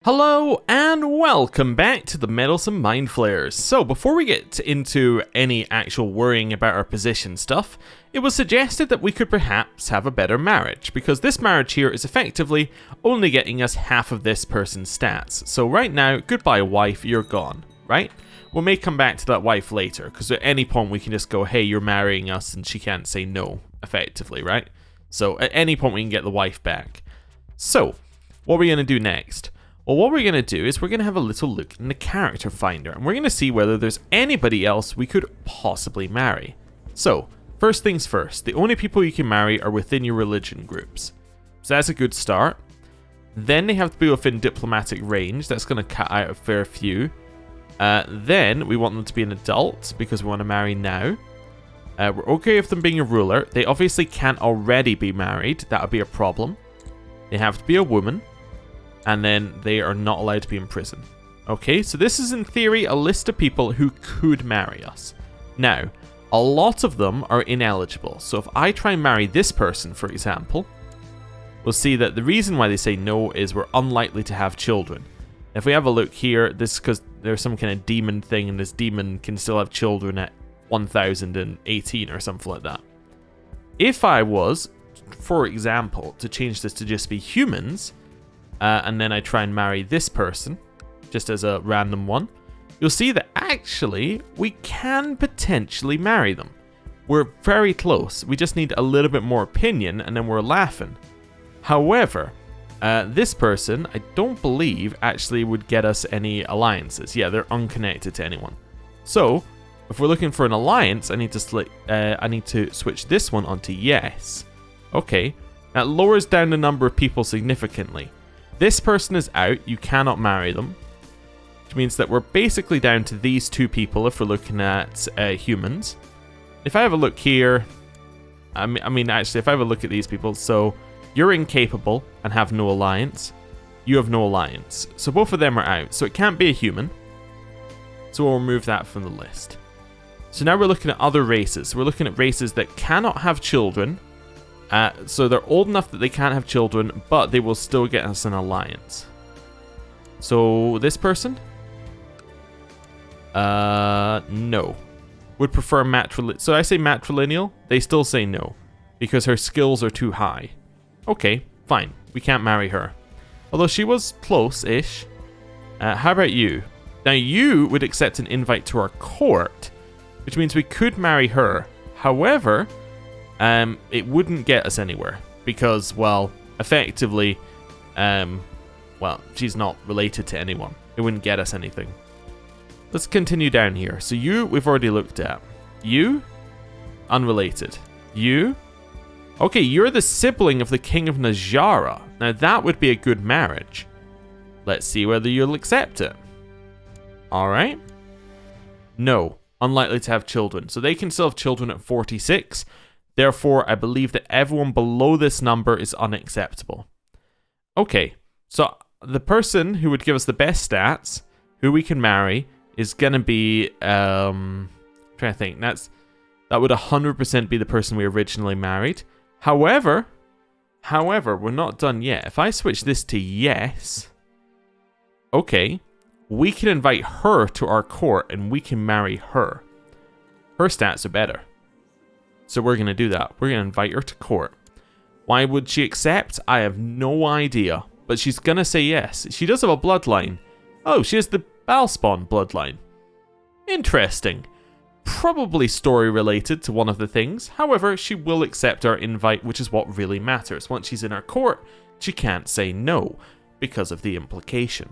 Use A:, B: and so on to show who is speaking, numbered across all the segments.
A: Hello and welcome back to the Meddlesome Mind Flayers. So before we get into any actual worrying about our position stuff, it was suggested that we could perhaps have a better marriage, because this marriage here is effectively only getting us half of this person's stats. So right now, goodbye wife, you're gone, right? We may come back to that wife later, because at any point we can just go, hey, you're marrying us, and she can't say no, effectively, right? So at any point we can get the wife back. So, what are we going to do next? Well, what we're going to do is we're going to have a little look in the character finder, and we're going to see whether there's anybody else we could possibly marry. So, first things first, the only people you can marry are within your religion groups. So that's a good start. Then they have to be within diplomatic range. That's going to cut out a fair few. Then we want them to be an adult, because we want to marry now. We're okay with them being a ruler. They obviously can't already be married. That would be a problem. They have to be a woman. And then they are not allowed to be in prison. Okay, so this is in theory a list of people who could marry us. Now, a lot of them are ineligible. So if I try and marry this person, for example, we'll see that the reason why they say no is we're unlikely to have children. If we have a look here, this is because there's some kind of demon thing, and this demon can still have children at 1018 or something like that. If I was, for example, to change this to just be humans, and then I try and marry this person, just as a random one, you'll see that actually we can potentially marry them. We're very close. We just need a little bit more opinion, and then we're laughing. However, this person, I don't believe, actually would get us any alliances. Yeah, they're unconnected to anyone. So, if we're looking for an alliance, I need to switch this one onto yes. Okay, that lowers down the number of people significantly. This person is out, you cannot marry them, which means that we're basically down to these two people if we're looking at humans. If I have a look here, I mean actually if I have a look at these people, so you're incapable and have no alliance, you have no alliance, so both of them are out, so it can't be a human, so we'll remove that from the list. So now we're looking at other races. We're looking at races that cannot have children. So they're old enough that they can't have children, but they will still get us an alliance. So this person? No. Would prefer matrilineal. So I say matrilineal, they still say no, because her skills are too high. Okay, fine. We can't marry her. Although she was close-ish. How about you? Now you would accept an invite to our court, which means we could marry her. However, it wouldn't get us anywhere because, well, effectively, well, she's not related to anyone. It wouldn't get us anything. Let's continue down here. So you, we've already looked at. You, unrelated. You, okay, you're the sibling of the King of Najara. Now that would be a good marriage. Let's see whether you'll accept it. All right. No, unlikely to have children. So they can still have children at 46. Therefore, I believe that everyone below this number is unacceptable. Okay, so the person who would give us the best stats, who we can marry, is going to be, I'm trying to think, that would 100% be the person we originally married. However, we're not done yet. If I switch this to yes, okay, we can invite her to our court and we can marry her. Her stats are better. So we're going to do that. We're going to invite her to court. Why would she accept? I have no idea. But she's going to say yes. She does have a bloodline. Oh, she has the Balspawn bloodline. Interesting. Probably story related to one of the things. However, she will accept our invite, which is what really matters. Once she's in our court, she can't say no because of the implication.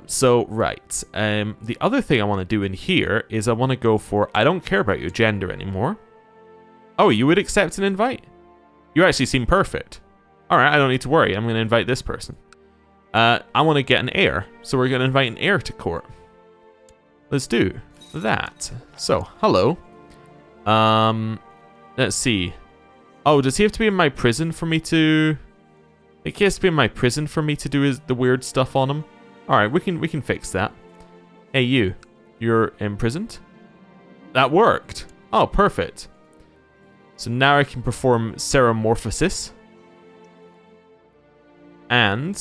A: So, right. The other thing I want to do in here is I want to go for, I don't care about your gender anymore. Oh, you would accept an invite? You actually seem perfect. Alright, I don't need to worry. I'm going to invite this person. I want to get an heir, so we're going to invite an heir to court. Let's do that. So, hello. Let's see. Oh, does he have to be in my prison for me to... I think he has to be in my prison for me to do the weird stuff on him. Alright, we can fix that. Hey, you. You're imprisoned? That worked. Oh, perfect. So now I can perform Ceremorphosis. And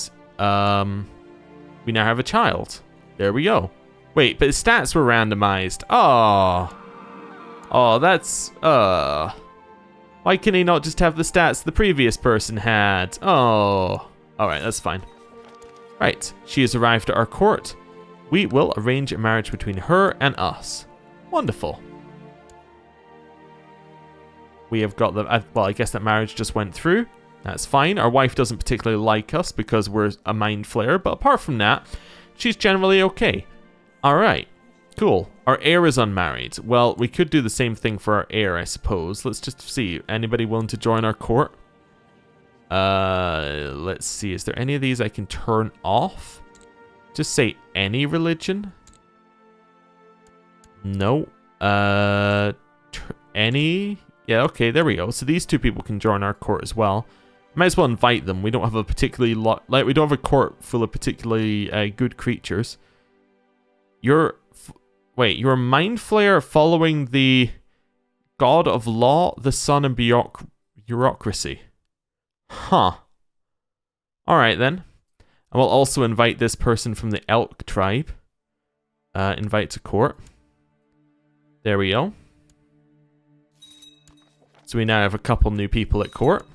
A: We now have a child. There we go. Wait, but his stats were randomized. Oh. Oh, that's... Why can he not just have the stats the previous person had? Oh. Alright, that's fine. Right, she has arrived at our court. We will arrange a marriage between her and us. Wonderful. We have got the... well, I guess that marriage just went through. That's fine. Our wife doesn't particularly like us because we're a mind flayer, but apart from that, she's generally okay. Alright, cool. Our heir is unmarried. Well, we could do the same thing for our heir, I suppose. Let's just see. Anybody willing to join our court? Let's see. Is there any of these I can turn off? Just say any religion? No. Any? Yeah, okay, there we go. So these two people can join our court as well. Might as well invite them. We don't have a particularly we don't have a court full of particularly good creatures. You're a mind flayer following the god of law, the sun, and bureaucracy. Huh. Alright then. And we'll also invite this person from the elk tribe. Invite to court. There we go. So we now have a couple new people at court.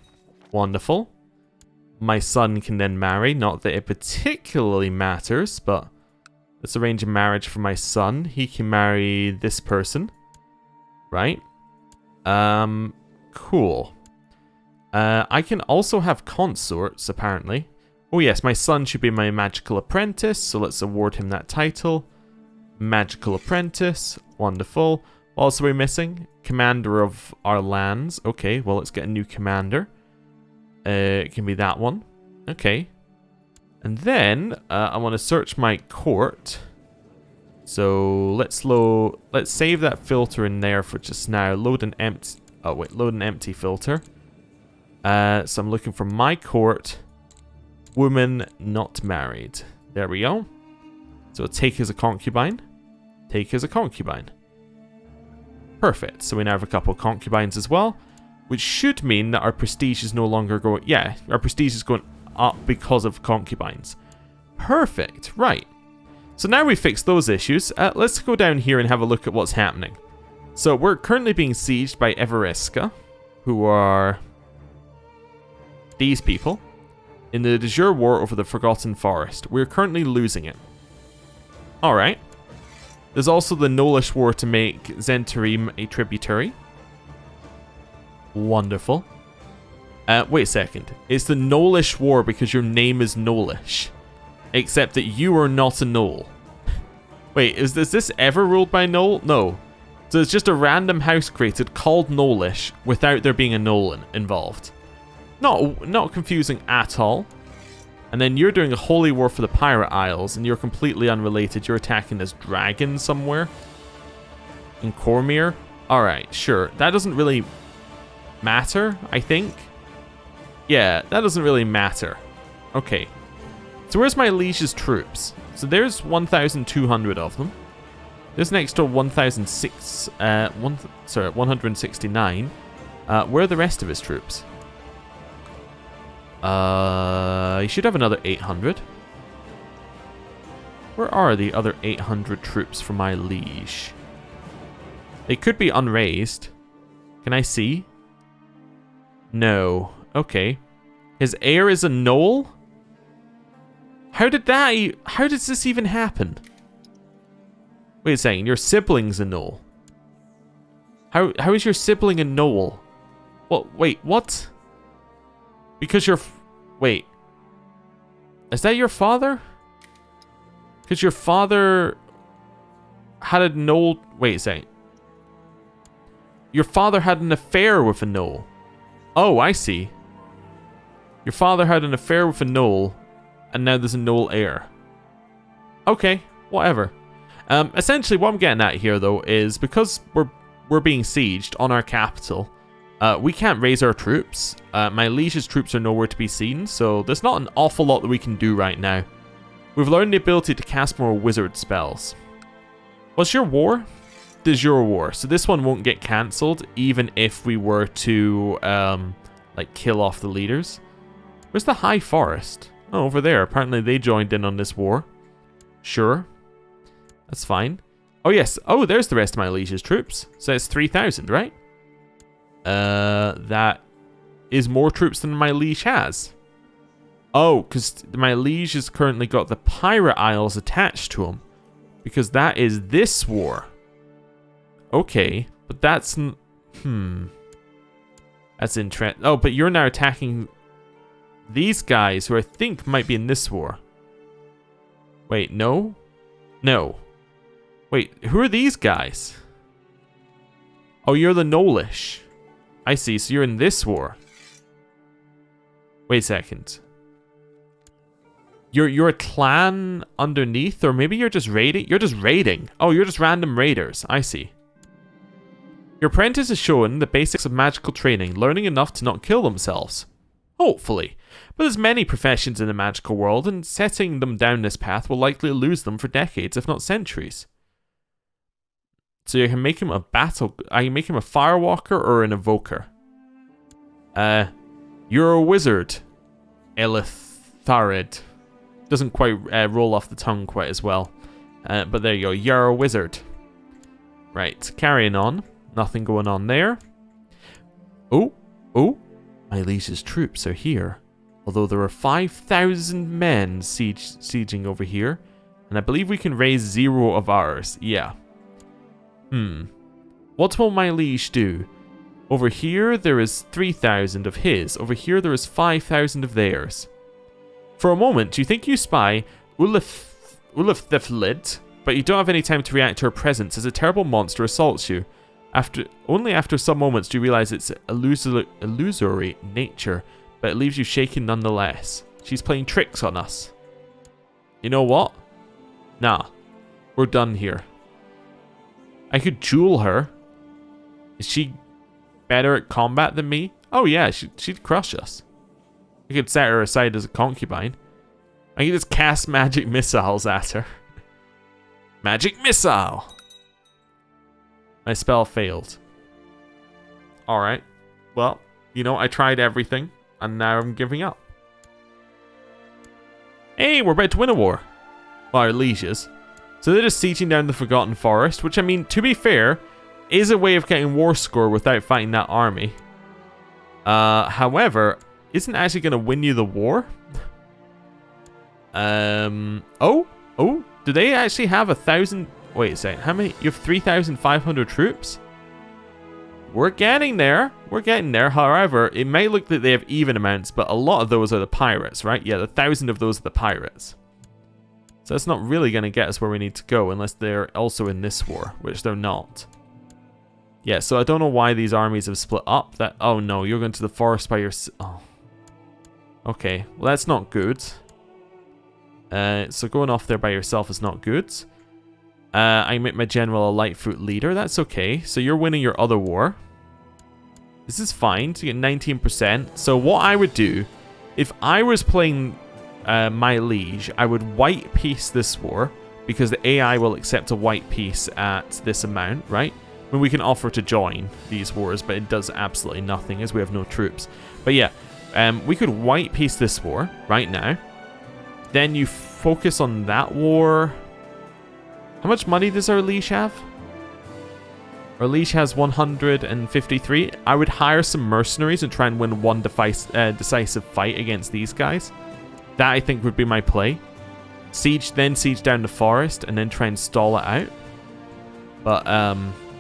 A: Wonderful. My son can then marry. Not that it particularly matters, but let's arrange a marriage for my son. He can marry this person. Right? Cool. I can also have consorts, apparently. Oh yes, my son should be my magical apprentice, so let's award him that title. Magical apprentice. Wonderful. What else are we missing? Commander of our lands. Okay, well, let's get a new commander. It can be that one. Okay. And then, I want to search my court. So, let's save that filter in there for just now. Load an empty filter. So I'm looking for my court. Woman not married. There we go. So take as a concubine. Take as a concubine. Perfect. So we now have a couple of concubines as well, which should mean that our prestige is no longer going... yeah, our prestige is going up because of concubines. Perfect. Right. So now we've fixed those issues. Let's go down here and have a look at what's happening. So we're currently being sieged by Everesca, who are these people, in the de jure war over the Forgotten Forest. We're currently losing it. Alright. There's also the Nolish war to make Zentarim a tributary. Wonderful. Wait a second. It's the Nolish war because your name is Nolish. Except that you are not a Knoll. Wait, is this ever ruled by Knoll? No. So it's just a random house created called Nolish without there being a Knoll involved. Not confusing at all. And then you're doing a holy war for the Pirate Isles, and you're completely unrelated. You're attacking this dragon somewhere in Cormyr. Alright, sure. That doesn't really matter, I think. Yeah, that doesn't really matter. Okay. So where's my liege's troops? So there's 1,200 of them. There's an extra 169. Where are the rest of his troops? You should have another 800. Where are the other 800 troops for my liege? They could be unraised. Can I see? No. Okay. His heir is a Knoll? How does this even happen? Wait a second, your sibling's a Knoll. How is your sibling a Knoll? What? Wait, what? Because wait. Is that your father? Because your father had a Knoll... Wait a second. Your father had an affair with a Knoll. Oh, I see. Your father had an affair with a Knoll, and now there's a Knoll heir. Okay, whatever. Essentially, what I'm getting at here, though, is because we're being sieged on our capital, we can't raise our troops. My liege's troops are nowhere to be seen, so there's not an awful lot that we can do right now. We've learned the ability to cast more wizard spells. What's your war? De jure war. So this one won't get cancelled, even if we were to, like, kill off the leaders. Where's the High Forest? Oh, over there. Apparently they joined in on this war. Sure. That's fine. Oh, yes. Oh, there's the rest of my liege's troops. So it's 3,000, right? That is more troops than my liege has. Oh, because my liege has currently got the Pirate Isles attached to him. Because that is this war. Okay, but that's... That's interesting. Oh, but you're now attacking these guys who I think might be in this war. Wait, no? No. Wait, who are these guys? Oh, you're the Knowlish. I see, so you're in this war. Wait a second. You're a clan underneath, or maybe you're just raiding? You're just raiding. Oh, you're just random raiders. I see. Your apprentice is shown the basics of magical training, learning enough to not kill themselves. Hopefully. But there's many professions in the magical world, and setting them down this path will likely lose them for decades, if not centuries. So you can make him a I can make him a firewalker or an evoker. You're a wizard, Elitharid. Doesn't quite roll off the tongue quite as well. But there you go, you're a wizard. Right, carrying on. Nothing going on there. Oh, my liege's troops are here. Although there are 5,000 men sieging over here. And I believe we can raise 0 of ours. Yeah. What will my liege do? Over here, there is 3,000 of his. Over here, there is 5,000 of theirs. For a moment, you think you spy Ulithiflid, but you don't have any time to react to her presence as a terrible monster assaults you. Only after some moments do you realize its illusory nature, but it leaves you shaken nonetheless. She's playing tricks on us. You know what? Nah. We're done here. I could duel her. Is she better at combat than me? Oh yeah, she'd crush us. I could set her aside as a concubine. I could just cast magic missiles at her. Magic missile! My spell failed. Alright. Well, you know, I tried everything, and now I'm giving up. Hey, we're about to win a war. Well, our lieges. So they're just sieging down the Forgotten Forest, which, I mean, to be fair, is a way of getting war score without fighting that army. However, isn't actually going to win you the war. Oh, do they actually have 1,000? Wait a second, how many? You have 3,500 troops? We're getting there. We're getting there. However, it may look that they have even amounts, but a lot of those are the pirates, right? Yeah, 1,000 of those are the pirates. So that's not really going to get us where we need to go unless they're also in this war, which they're not. Yeah, so I don't know why these armies have split up. Oh no, you're going to the forest by yourself. Oh. Okay, well that's not good. So going off there by yourself is not good. I make my general a Lightfoot leader. That's okay. So you're winning your other war. This is fine to get 19%. So what I would do, if I was playing my liege, I would white peace this war because the AI will accept a white peace at this amount, right? I mean, we can offer to join these wars, but it does absolutely nothing as we have no troops. But yeah, we could white peace this war right now. Then you focus on that war. How much money does our liege have? Our liege has 153. I would hire some mercenaries and try and win one decisive fight against these guys. That, I think, would be my play. Siege down the forest and then try and stall it out. But,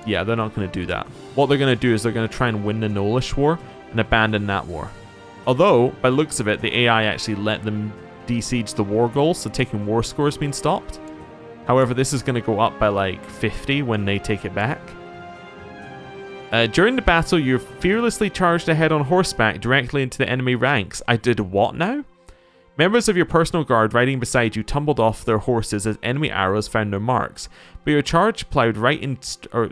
A: yeah, they're not going to do that. What they're going to do is they're going to try and win the Knowlish war and abandon that war. Although, by looks of it, the AI actually let them de-siege the war goal, so taking war score has been stopped. However, this is going to go up by like 50 when they take it back. During the battle, you fearlessly charged ahead on horseback directly into the enemy ranks. I did what now? Members of your personal guard riding beside you tumbled off their horses as enemy arrows found their marks, but your charge plowed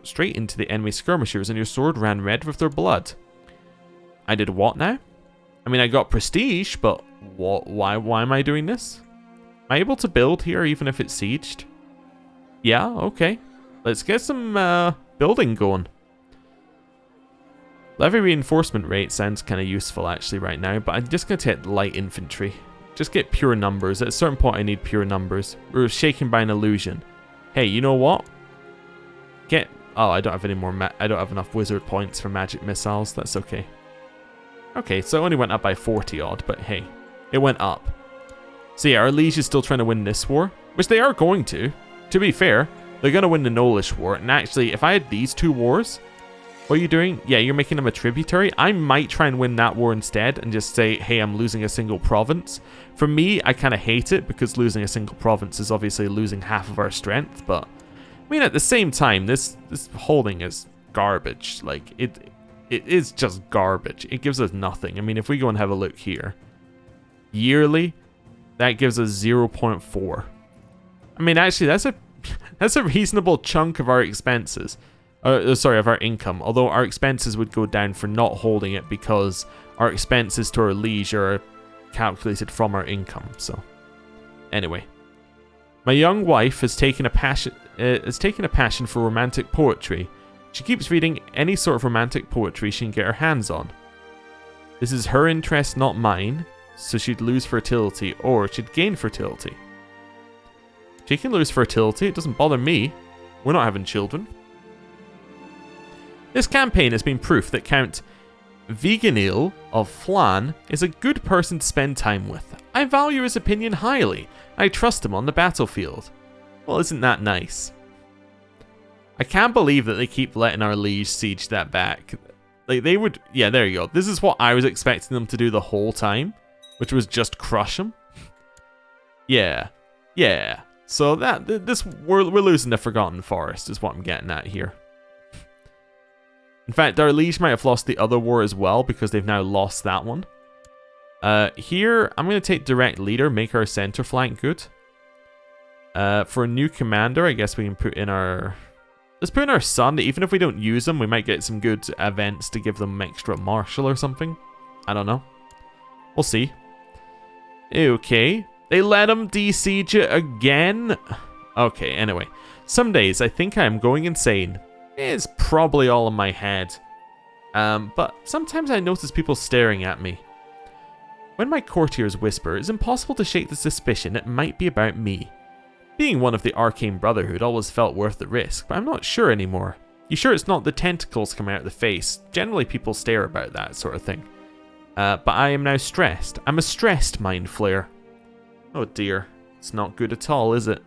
A: straight into the enemy skirmishers and your sword ran red with their blood. I did what now? I mean, I got prestige, but why am I doing this? Am I able to build here even if it's sieged? Yeah, okay. Let's get some building going. Levy reinforcement rate sounds kind of useful actually right now, but I'm just going to take light infantry. Just get pure numbers. At a certain point, I need pure numbers. We're shaken by an illusion. Hey, you know what? Get... Oh, I don't have any more... I don't have enough wizard points for magic missiles. That's okay. Okay, so it only went up by 40 odd, but hey, it went up. So yeah, our liege is still trying to win this war, which they are going to. To be fair, they're going to win the Knowlish war. And actually, if I had these two wars, what are you doing? Yeah, you're making them a tributary. I might try and win that war instead and just say, hey, I'm losing a single province. For me, I kind of hate it because losing a single province is obviously losing half of our strength. But, I mean, at the same time, this holding is garbage. Like, it is just garbage. It gives us nothing. I mean, if we go and have a look here, yearly, that gives us 0.4. I mean, actually, that's a reasonable chunk of our expenses. Sorry, of our income. Although our expenses would go down for not holding it because our expenses to our liege are calculated from our income. So, anyway, my young wife has taken a passion for romantic poetry. She keeps reading any sort of romantic poetry she can get her hands on. This is her interest, not mine, so she'd lose fertility, or she'd gain fertility. She can lose fertility, it doesn't bother me. We're not having children. This campaign has been proof that Count Viganil of Flan is a good person to spend time with. I value his opinion highly. I trust him on the battlefield. Well, isn't that nice? I can't believe that they keep letting our liege siege that back. Like, they would... Yeah, there you go. This is what I was expecting them to do the whole time, which was just crush them. Yeah. Yeah. So we're losing the Forgotten Forest is what I'm getting at here. In fact, our liege might have lost the other war as well because they've now lost that one. Here, I'm going to take direct leader, make our center flank good. For a new commander, I guess we can put in our... Let's put in our son. Even if we don't use them, we might get some good events to give them extra martial or something. I don't know. We'll see. Okay. They let him de-siege it again? Okay, anyway. Some days I think I'm going insane. It's probably all in my head. But sometimes I notice people staring at me. When my courtiers whisper, it's impossible to shake the suspicion it might be about me. Being one of the Arcane Brotherhood always felt worth the risk, but I'm not sure anymore. You sure it's not the tentacles coming out of the face? Generally people stare about that sort of thing. But I am now stressed. I'm a stressed Mind Flayer. Oh dear. It's not good at all, is it?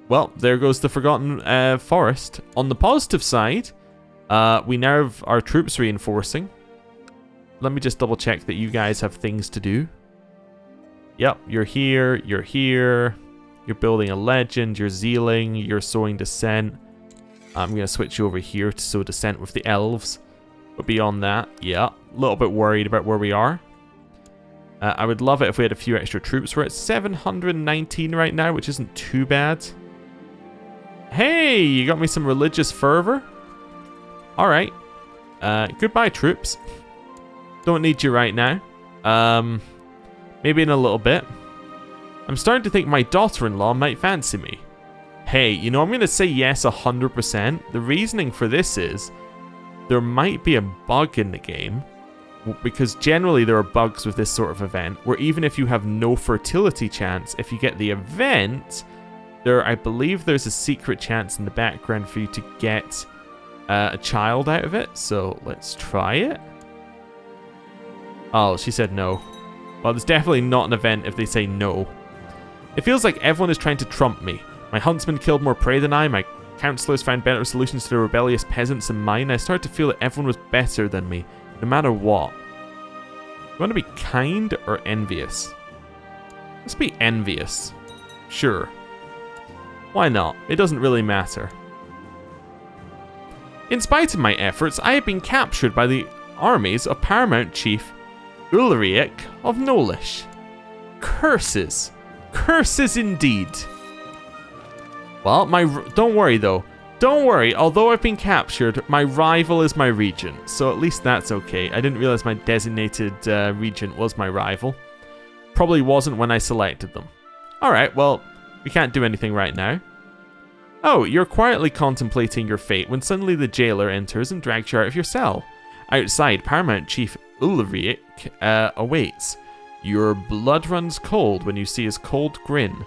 A: Well, there goes the Forgotten Forest. On the positive side, we now have our troops reinforcing. Let me just double check that you guys have things to do. Yep, you're here, you're building a legend, you're zealing, you're sowing dissent. I'm going to switch you over here to sow dissent with the elves. But beyond that, yeah, a little bit worried about where we are. I would love it if we had a few extra troops. We're at 719 right now, which isn't too bad. Hey, you got me some religious fervor? Alright. Goodbye, troops. Don't need you right now. Maybe in a little bit. I'm starting to think my daughter-in-law might fancy me. Hey, you know, I'm going to say yes 100%. The reasoning for this is there might be a bug in the game, because generally there are bugs with this sort of event, where even if you have no fertility chance, if you get the event, I believe there's a secret chance in the background for you to get a child out of it. So let's try it. Oh, she said no. Well, there's definitely not an event if they say no. It feels like everyone is trying to trump me. My huntsman killed more prey than I, my councillors found better solutions to the rebellious peasants than mine. I started to feel that everyone was better than me, no matter what. You want to be kind or envious? Let's be envious. Sure. Why not? It doesn't really matter. In spite of my efforts, I have been captured by the armies of Paramount Chief Ulrich of Knowlish. Curses. Curses indeed. Well, don't worry though. Don't worry, although I've been captured, my rival is my regent, so at least that's okay. I didn't realize my designated regent was my rival. Probably wasn't when I selected them. Alright, well, we can't do anything right now. Oh, you're quietly contemplating your fate when suddenly the jailer enters and drags you out of your cell. Outside, Paramount Chief Ulrich awaits. Your blood runs cold when you see his cold grin.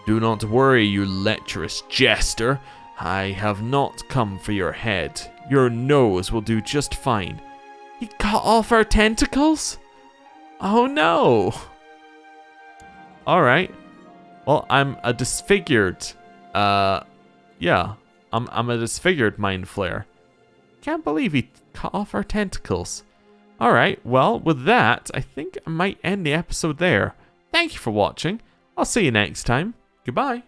A: Do not worry, you lecherous jester. I have not come for your head. Your nose will do just fine. He cut off our tentacles? Oh no! Alright. Well, I'm a disfigured, yeah. I'm a disfigured Mind Flayer. Can't believe he cut off our tentacles. Alright, well, with that, I think I might end the episode there. Thank you for watching. I'll see you next time. Goodbye.